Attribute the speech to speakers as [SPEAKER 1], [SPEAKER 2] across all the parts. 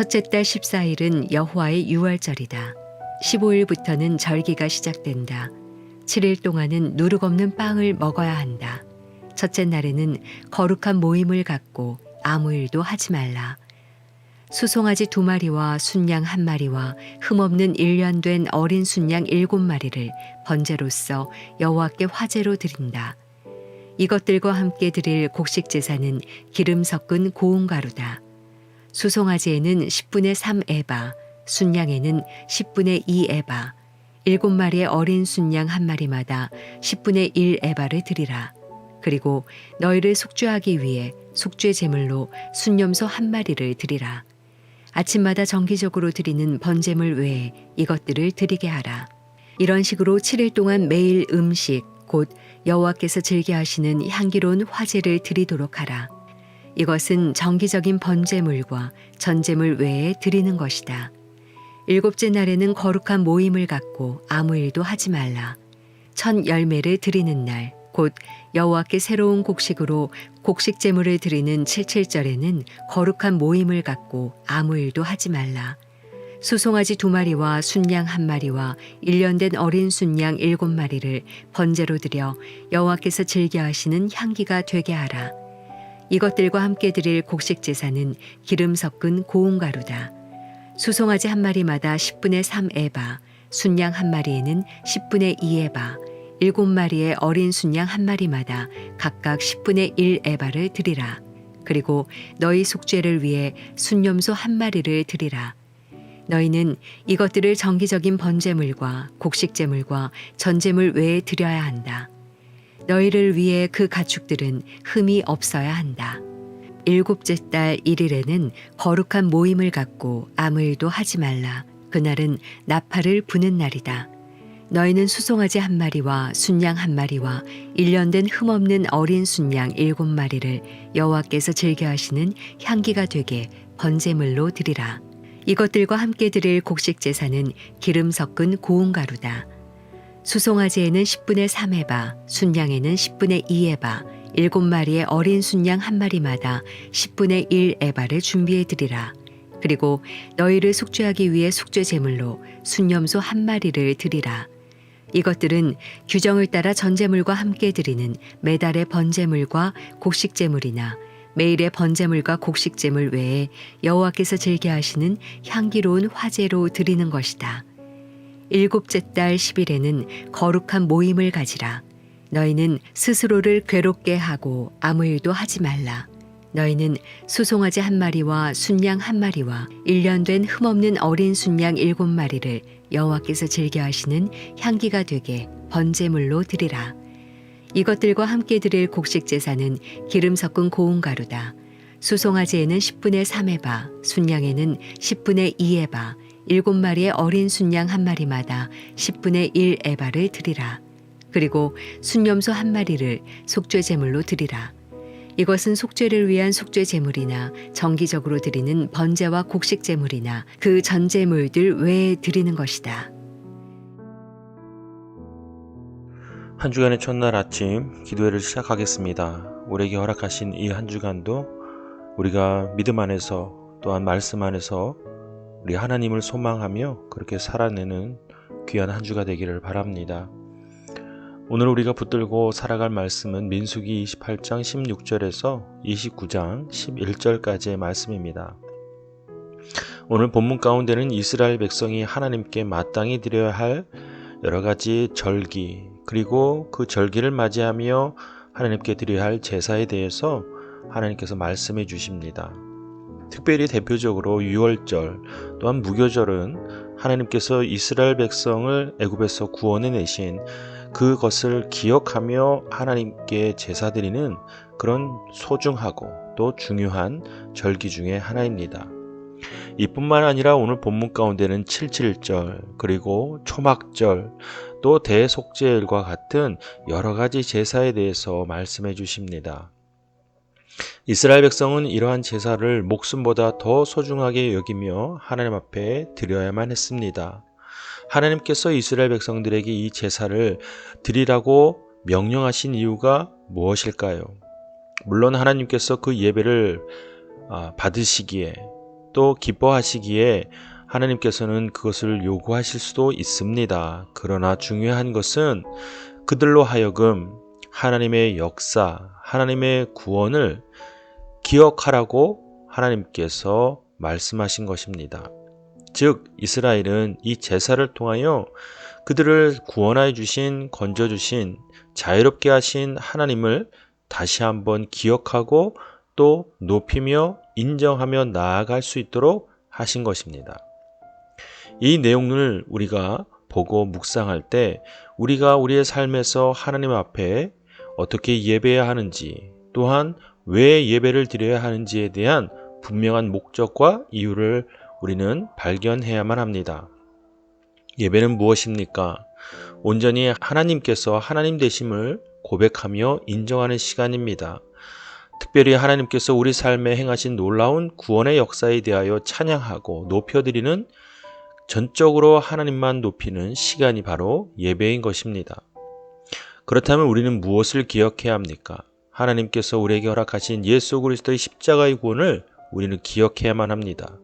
[SPEAKER 1] 첫째 달 14일은 여호와의 유월절이다. 15일부터는 절기가 시작된다. 7일 동안은 누룩 없는 빵을 먹어야 한다. 첫째 날에는 거룩한 모임을 갖고 아무 일도 하지 말라. 수송아지 2마리와 순양 1마리와 흠없는 1년 된 어린 순양 7마리를 번제로서 여호와께 화제로 드린다. 이것들과 함께 드릴 곡식 제사는 기름 섞은 고운 가루다. 수송아지에는 10분의 3 에바, 순양에는 10분의 2 에바, 7마리의 어린 순양 1마리마다 10분의 1 에바를 드리라. 그리고 너희를 속죄하기 위해 속죄 제물로 순염소 1마리를 드리라. 아침마다 정기적으로 드리는 번제물 외에 이것들을 드리게 하라. 이런 식으로 7일 동안 매일 음식, 곧 여호와께서 즐겨 하시는 향기로운 화제를 드리도록 하라. 이것은 정기적인 번제물과 전제물 외에 드리는 것이다. 7째 날에는 거룩한 모임을 갖고 아무 일도 하지 말라. 첫 열매를 드리는 날, 곧 여호와께 새로운 곡식으로 곡식 제물을 드리는 77절에는 거룩한 모임을 갖고 아무 일도 하지 말라. 수송아지 2마리와 순양 1마리와 1년 된 어린 순양 7마리를 번제로 드려 여호와께서 즐겨 하시는 향기가 되게 하라. 이것들과 함께 드릴 곡식 제사는 기름 섞은 고운 가루다. 수송아지 1마리마다 10분의 3 에바, 순양 1마리에는 10분의 2 에바, 7마리의 어린 순양 1마리마다 각각 10분의 1 에바를 드리라. 그리고 너희 속죄를 위해 순염소 1마리를 드리라. 너희는 이것들을 정기적인 번제물과 곡식제물과 전제물 외에 드려야 한다. 너희를 위해 그 가축들은 흠이 없어야 한다. 7째 달 1일에는 거룩한 모임을 갖고 아무 일도 하지 말라. 그날은 나팔을 부는 날이다. 너희는 수송아지 1마리와 순양 1마리와 1년 된 흠없는 어린 순양 7마리를 여호와께서 즐겨 하시는 향기가 되게 번제물로 드리라. 이것들과 함께 드릴 곡식 제사는 기름 섞은 고운 가루다. 수송아지에는 10분의 3 에바, 순양에는 10분의 2 에바, 7마리의 어린 순양 1마리마다 10분의 1 에바를 준비해 드리라. 그리고 너희를 속죄하기 위해 속죄 제물로 순염소 1마리를 드리라. 이것들은 규정을 따라 전제물과 함께 드리는 매달의 번제물과 곡식 제물이나 매일의 번제물과 곡식 제물 외에 여호와께서 즐겨 하시는 향기로운 화제로 드리는 것이다. 7째 달 10일에는 거룩한 모임을 가지라. 너희는 스스로를 괴롭게 하고 아무 일도 하지 말라. 너희는 수송아지 1마리와 순양 1마리와 1년 된 흠없는 어린 순양 7마리를 여호와께서 즐겨 하시는 향기가 되게 번제물로 드리라. 이것들과 함께 드릴 곡식 제사는 기름 섞은 고운 가루다. 수송아지에는 10분의 3 에바, 순양에는 10분의 2 에바, 7마리의 어린 순양 1마리마다 10분의 1 에바를 드리라. 그리고 순염소 1마리를 속죄 제물로 드리라. 이것은 속죄를 위한 속죄 제물이나 정기적으로 드리는 번제와 곡식 제물이나 그 전제물들 외에 드리는 것이다.
[SPEAKER 2] 한 주간의 첫날 아침 기도회를 시작하겠습니다. 우리에게 허락하신 이 한 주간도 우리가 믿음 안에서 또한 말씀 안에서 우리 하나님을 소망하며 그렇게 살아내는 귀한 한 주가 되기를 바랍니다. 오늘 우리가 붙들고 살아갈 말씀은 민수기 28장 16절에서 29장 11절까지의 말씀입니다. 오늘 본문 가운데는 이스라엘 백성이 하나님께 마땅히 드려야 할 여러 가지 절기, 그리고 그 절기를 맞이하며 하나님께 드려야 할 제사에 대해서 하나님께서 말씀해 주십니다. 특별히 대표적으로 유월절 또한 무교절은 하나님께서 이스라엘 백성을 애굽에서 구원해 내신 그것을 기억하며 하나님께 제사 드리는 그런 소중하고 또 중요한 절기 중에 하나입니다. 이뿐만 아니라 오늘 본문 가운데는 77절 그리고 초막절 또 대속죄일과 같은 여러 가지 제사에 대해서 말씀해 주십니다. 이스라엘 백성은 이러한 제사를 목숨보다 더 소중하게 여기며 하나님 앞에 드려야만 했습니다. 하나님께서 이스라엘 백성들에게 이 제사를 드리라고 명령하신 이유가 무엇일까요? 물론 하나님께서 그 예배를 받으시기에 또 기뻐하시기에 하나님께서는 그것을 요구하실 수도 있습니다. 그러나 중요한 것은 그들로 하여금 하나님의 역사, 하나님의 구원을 기억하라고 하나님께서 말씀하신 것입니다. 즉 이스라엘은 이 제사를 통하여 그들을 구원하여 주신, 건져 주신, 자유롭게 하신 하나님을 다시 한번 기억하고 또 높이며 인정하며 나아갈 수 있도록 하신 것입니다. 이 내용을 우리가 보고 묵상할 때 우리가 우리의 삶에서 하나님 앞에 어떻게 예배해야 하는지, 또한 왜 예배를 드려야 하는지에 대한 분명한 목적과 이유를 우리는 발견해야만 합니다. 예배는 무엇입니까? 온전히 하나님께서 하나님 되심을 고백하며 인정하는 시간입니다. 특별히 하나님께서 우리 삶에 행하신 놀라운 구원의 역사에 대하여 찬양하고 높여드리는, 전적으로 하나님만 높이는 시간이 바로 예배인 것입니다. 그렇다면 우리는 무엇을 기억해야 합니까? 하나님께서 우리에게 허락하신 예수 그리스도의 십자가의 구원을 우리는 기억해야만 합니다.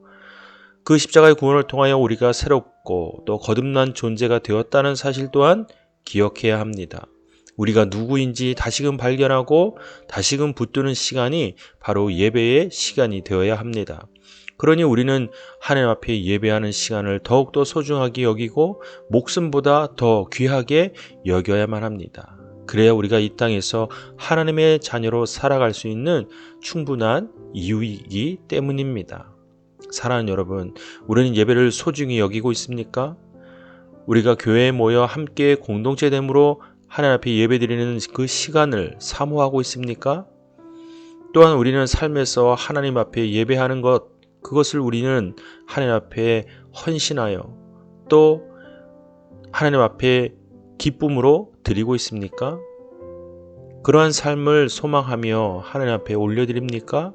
[SPEAKER 2] 그 십자가의 구원을 통하여 우리가 새롭고 또 거듭난 존재가 되었다는 사실 또한 기억해야 합니다. 우리가 누구인지 다시금 발견하고 다시금 붙드는 시간이 바로 예배의 시간이 되어야 합니다. 그러니 우리는 하나님 앞에 예배하는 시간을 더욱더 소중하게 여기고 목숨보다 더 귀하게 여겨야만 합니다. 그래야 우리가 이 땅에서 하나님의 자녀로 살아갈 수 있는 충분한 이유이기 때문입니다. 사랑하는 여러분, 우리는 예배를 소중히 여기고 있습니까? 우리가 교회에 모여 함께 공동체됨으로 하나님 앞에 예배드리는 그 시간을 사모하고 있습니까? 또한 우리는 삶에서 하나님 앞에 예배하는 것, 그것을 우리는 하나님 앞에 헌신하여 또 하나님 앞에 기쁨으로 드리고 있습니까? 그러한 삶을 소망하며 하나님 앞에 올려드립니까?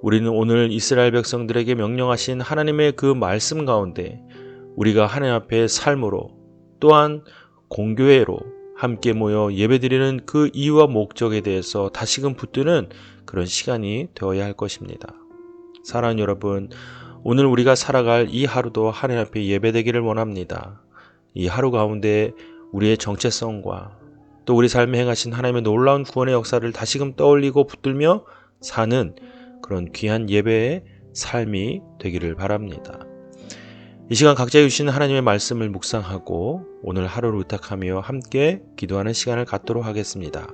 [SPEAKER 2] 우리는 오늘 이스라엘 백성들에게 명령하신 하나님의 그 말씀 가운데 우리가 하나님 앞에 삶으로 또한 공교회로 함께 모여 예배드리는 그 이유와 목적에 대해서 다시금 붙드는 그런 시간이 되어야 할 것입니다. 사랑하는 여러분, 오늘 우리가 살아갈 이 하루도 하나님 앞에 예배되기를 원합니다. 이 하루 가운데 우리의 정체성과 또 우리 삶에 행하신 하나님의 놀라운 구원의 역사를 다시금 떠올리고 붙들며 사는 그런 귀한 예배의 삶이 되기를 바랍니다. 이 시간 각자 주신 하나님의 말씀을 묵상하고 오늘 하루를 의탁하며 함께 기도하는 시간을 갖도록 하겠습니다.